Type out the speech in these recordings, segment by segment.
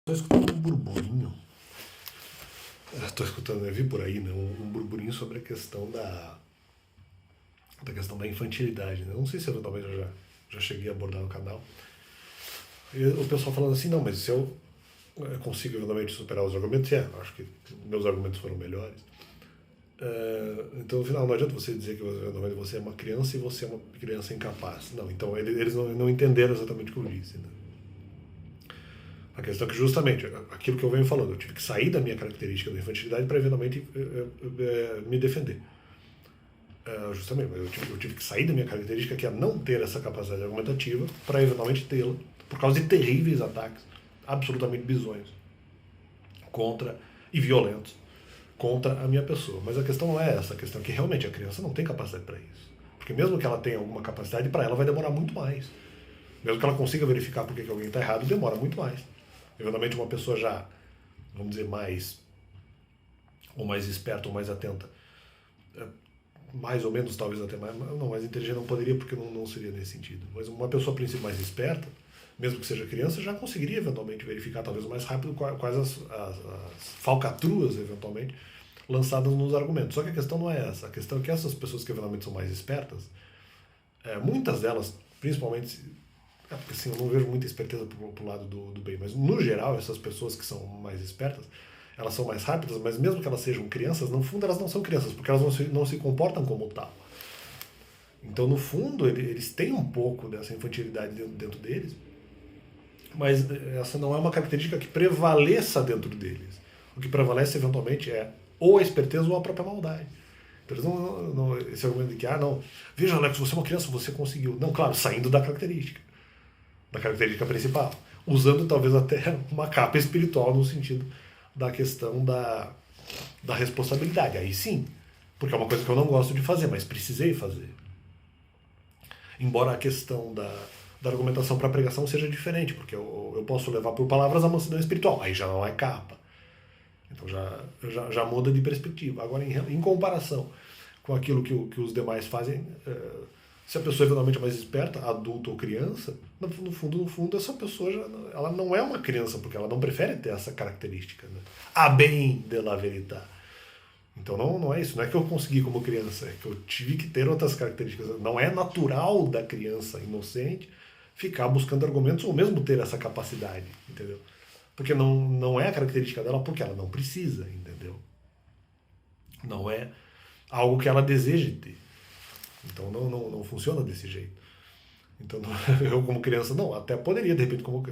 Estou escutando um burburinho. Estou escutando, eu vi por aí, né, um burburinho sobre a questão da questão da infantilidade. Né? Não sei se eventualmente eu já cheguei a abordar no canal. E o pessoal falando assim, não, mas se eu consigo eventualmente superar os argumentos, acho que meus argumentos foram melhores. Então, no final, não adianta você dizer que eventualmente você é uma criança e você é uma criança incapaz. Não, então eles não entenderam exatamente o que eu disse. Né? A questão é que justamente aquilo que eu venho falando, eu tive que sair da minha característica da infantilidade para eventualmente me defender. Justamente, eu tive que sair da minha característica, que é não ter essa capacidade argumentativa, para eventualmente tê-la, por causa de terríveis ataques, absolutamente bizonhos, contra e violentos, contra a minha pessoa. Mas a questão não é essa, a questão é que realmente a criança não tem capacidade para isso. Porque mesmo que ela tenha alguma capacidade, para ela vai demorar muito mais. Mesmo que ela consiga verificar por que alguém está errado, demora muito mais. Eventualmente uma pessoa já, vamos dizer, mais esperta ou mais atenta, mais ou menos, talvez até mais inteligente não poderia, porque não seria nesse sentido. Mas uma pessoa, a princípio, mais esperta, mesmo que seja criança, já conseguiria eventualmente verificar, talvez mais rápido, quais as falcatruas, eventualmente, lançadas nos argumentos. Só que a questão não é essa. A questão é que essas pessoas que eventualmente são mais espertas, muitas delas, principalmente, porque assim, eu não vejo muita esperteza pro lado do bem, mas no geral, essas pessoas que são mais espertas, elas são mais rápidas, mas mesmo que elas sejam crianças, no fundo elas não são crianças, porque elas não se comportam como tal. Então, no fundo, eles têm um pouco dessa infantilidade dentro deles, mas essa não é uma característica que prevaleça dentro deles. O que prevalece, eventualmente, é ou a esperteza ou a própria maldade. Então, esse argumento de que, não, veja, Alex, você é uma criança, você conseguiu. Não, claro, saindo da característica principal, usando talvez até uma capa espiritual no sentido da questão da responsabilidade. Aí sim, porque é uma coisa que eu não gosto de fazer, mas precisei fazer. Embora a questão da argumentação para a pregação seja diferente, porque eu posso levar por palavras a mansidão espiritual, aí já não é capa. Então já muda de perspectiva. Agora, em comparação com aquilo que os demais fazem, se a pessoa eventualmente é mais esperta, adulto ou criança, no fundo, essa pessoa ela não é uma criança, porque ela não prefere ter essa característica. Né? A bem de la verità. Então não é isso, não é que eu consegui como criança, é que eu tive que ter outras características. Não é natural da criança inocente ficar buscando argumentos ou mesmo ter essa capacidade, entendeu? Porque não é a característica dela, porque ela não precisa, entendeu? Não é algo que ela deseje ter. Então não funciona desse jeito. Então eu como criança, não, até poderia, de repente, como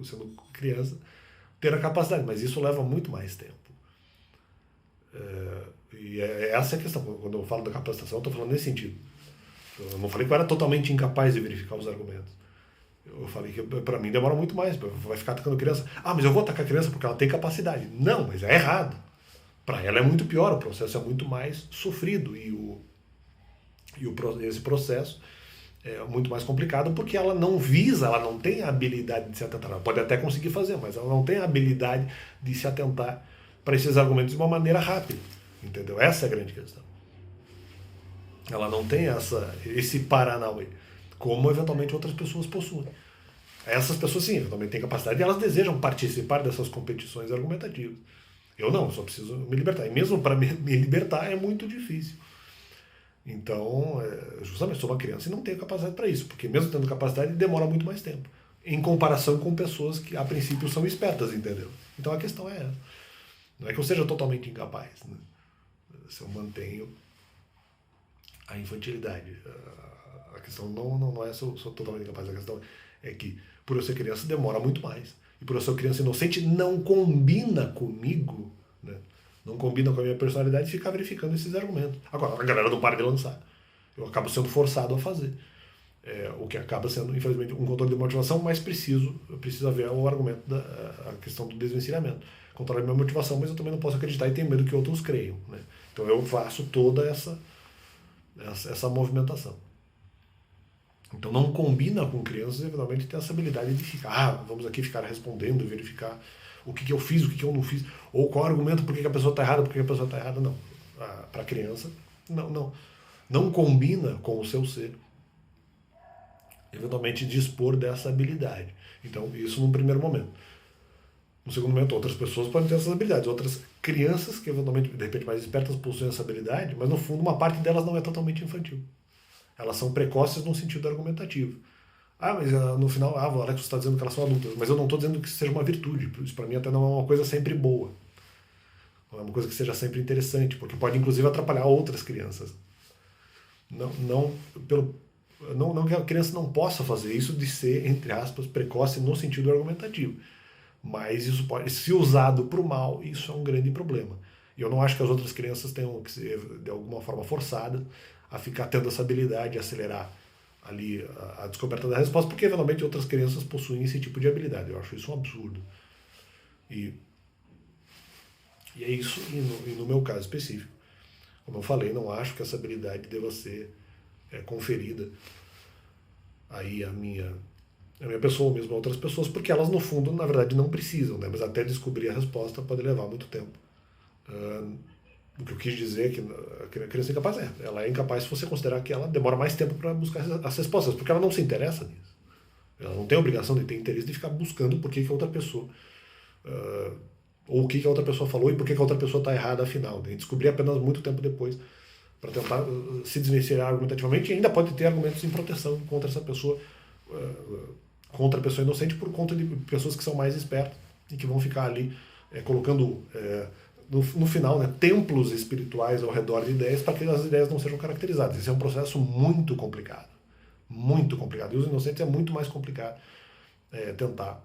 sendo criança, ter a capacidade, mas isso leva muito mais tempo. E essa é a questão. Quando eu falo da capacitação, eu estou falando nesse sentido. Eu não falei que eu era totalmente incapaz de verificar os argumentos. Eu falei que para mim demora muito mais. Vai ficar atacando criança. Mas eu vou atacar a criança porque ela tem capacidade. Não, mas é errado. Para ela é muito pior, o processo é muito mais sofrido esse processo é muito mais complicado porque ela não visa, ela não tem a habilidade de se atentar. Ela pode até conseguir fazer, mas ela não tem a habilidade de se atentar para esses argumentos de uma maneira rápida. Entendeu? Essa é a grande questão. Ela não tem esse paranauê, como eventualmente outras pessoas possuem. Essas pessoas sim, eventualmente têm capacidade e elas desejam participar dessas competições argumentativas. Eu não, eu só preciso me libertar. E mesmo para me libertar é muito difícil. Então, justamente, sou uma criança e não tenho capacidade para isso, porque mesmo tendo capacidade, demora muito mais tempo, em comparação com pessoas que, a princípio, são espertas, entendeu? Então a questão é essa. Não é que eu seja totalmente incapaz, né? Se eu mantenho a infantilidade. A questão não é se eu sou totalmente incapaz, a questão é que, por eu ser criança, demora muito mais. E por eu ser criança inocente, não combina comigo, né? Não combina com a minha personalidade ficar verificando esses argumentos. Agora, a galera não para de lançar. Eu acabo sendo forçado a fazer. O que acaba sendo, infelizmente, um controle de motivação, mas precisa haver o argumento a questão do desvencilhamento. Controlar a minha motivação, mas eu também não posso acreditar e ter medo que outros creiam. Né? Então eu faço toda essa movimentação. Então não combina com crianças, eventualmente, ter essa habilidade de ficar, vamos aqui ficar respondendo, verificar o que eu fiz, o que eu não fiz, ou qual argumento, por que a pessoa está errada, por que a pessoa está errada, não. Para a criança, não combina com o seu ser, eventualmente, dispor dessa habilidade. Então, isso num primeiro momento. No segundo momento, outras pessoas podem ter essas habilidades. Outras crianças, que eventualmente, de repente, mais espertas, possuem essa habilidade, mas no fundo, uma parte delas não é totalmente infantil. Elas são precoces no sentido argumentativo. Mas no final, o Alex está dizendo que elas são adultas, mas eu não estou dizendo que isso seja uma virtude. Isso para mim até não é uma coisa sempre boa. Não é uma coisa que seja sempre interessante, porque pode inclusive atrapalhar outras crianças. Não que a criança não possa fazer isso de ser, entre aspas, precoce no sentido argumentativo. Mas isso pode, se usado para o mal, isso é um grande problema. E eu não acho que as outras crianças tenham que ser, de alguma forma, forçadas a ficar tendo essa habilidade de acelerar ali a descoberta da resposta, porque eventualmente outras crianças possuem esse tipo de habilidade. Eu acho isso um absurdo. E é isso, e no meu caso específico, como eu falei, não acho que essa habilidade deva ser conferida aí a minha pessoa ou mesmo a outras pessoas, porque elas no fundo, na verdade, não precisam, né? Mas até descobrir a resposta pode levar muito tempo. O que eu quis dizer é que a criança é incapaz, ela é incapaz se você considerar que ela demora mais tempo para buscar as respostas, porque ela não se interessa nisso. Ela não tem a obrigação de ter interesse de ficar buscando por que a outra pessoa, ou o que a outra pessoa falou e por que a outra pessoa está errada afinal. De descobrir apenas muito tempo depois, para tentar se desvencilhar argumentativamente, e ainda pode ter argumentos em proteção contra essa pessoa, contra a pessoa inocente, por conta de pessoas que são mais espertas e que vão ficar ali colocando no final, né, templos espirituais ao redor de ideias para que as ideias não sejam caracterizadas. Esse é um processo muito complicado. Muito complicado. E os inocentes é muito mais complicado tentar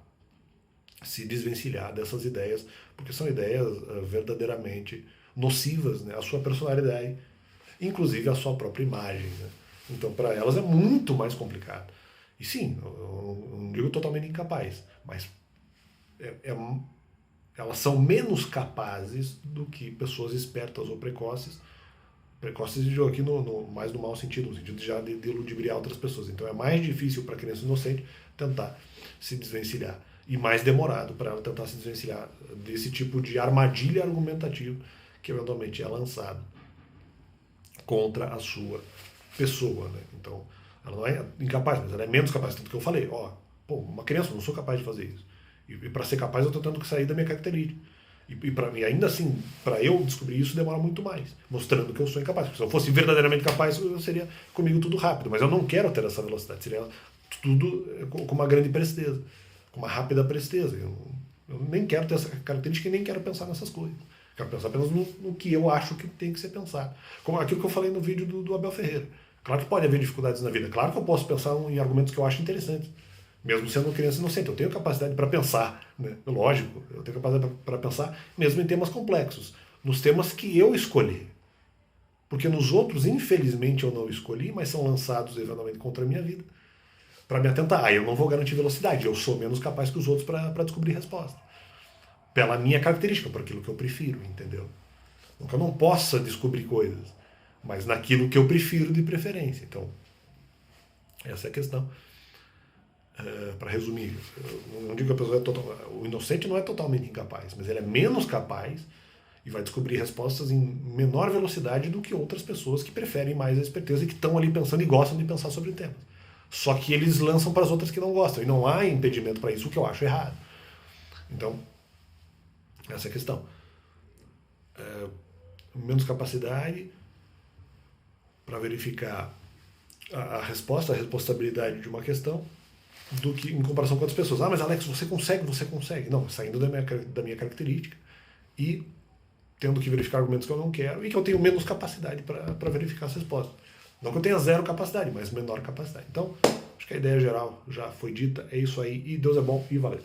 se desvencilhar dessas ideias, porque são ideias verdadeiramente nocivas, né, à sua personalidade, inclusive à sua própria imagem. Né? Então, para elas é muito mais complicado. E sim, eu não digo totalmente incapaz, mas elas são menos capazes do que pessoas espertas ou precoces. Precoces eu digo aqui mais no mau sentido, no sentido de ludibriar outras pessoas. Então é mais difícil para a criança inocente tentar se desvencilhar. E mais demorado para ela tentar se desvencilhar desse tipo de armadilha argumentativa que eventualmente é lançado contra a sua pessoa. Né? Então, ela não é incapaz, mas ela é menos capaz. Tanto que eu falei, uma criança, eu não sou capaz de fazer isso. E para ser capaz, eu estou tendo que sair da minha característica. E para mim, ainda assim, para eu descobrir isso, demora muito mais, mostrando que eu sou incapaz. Porque se eu fosse verdadeiramente capaz, seria comigo tudo rápido. Mas eu não quero ter essa velocidade. Seria tudo com uma grande presteza, com uma rápida presteza. Eu nem quero ter essa característica e nem quero pensar nessas coisas. Quero pensar apenas no que eu acho que tem que ser pensado. Como aquilo que eu falei no vídeo do Abel Ferreira. Claro que pode haver dificuldades na vida. Claro que eu posso pensar em argumentos que eu acho interessantes. Mesmo sendo uma criança inocente, eu tenho capacidade para pensar, né? Lógico, eu tenho capacidade para pensar, mesmo em temas complexos, nos temas que eu escolhi. Porque nos outros, infelizmente, eu não escolhi, mas são lançados eventualmente contra a minha vida, para me atentar. Eu não vou garantir velocidade, eu sou menos capaz que os outros para descobrir resposta. Pela minha característica, por aquilo que eu prefiro, entendeu? Então, eu não possa descobrir coisas, mas naquilo que eu prefiro de preferência. Então, essa é a questão. Para resumir, eu não digo que a pessoa o inocente não é totalmente incapaz, mas ele é menos capaz e vai descobrir respostas em menor velocidade do que outras pessoas que preferem mais a esperteza e que estão ali pensando e gostam de pensar sobre temas. Só que eles lançam para as outras que não gostam, e não há impedimento para isso, o que eu acho errado. Então, essa é a questão. Menos capacidade para verificar a resposta, a responsabilidade de uma questão, do que em comparação com outras pessoas. Mas Alex, você consegue. Não, saindo da minha característica e tendo que verificar argumentos que eu não quero e que eu tenho menos capacidade para verificar as respostas. Não que eu tenha zero capacidade, mas menor capacidade. Então, acho que a ideia geral já foi dita, é isso aí, e Deus é bom e valeu.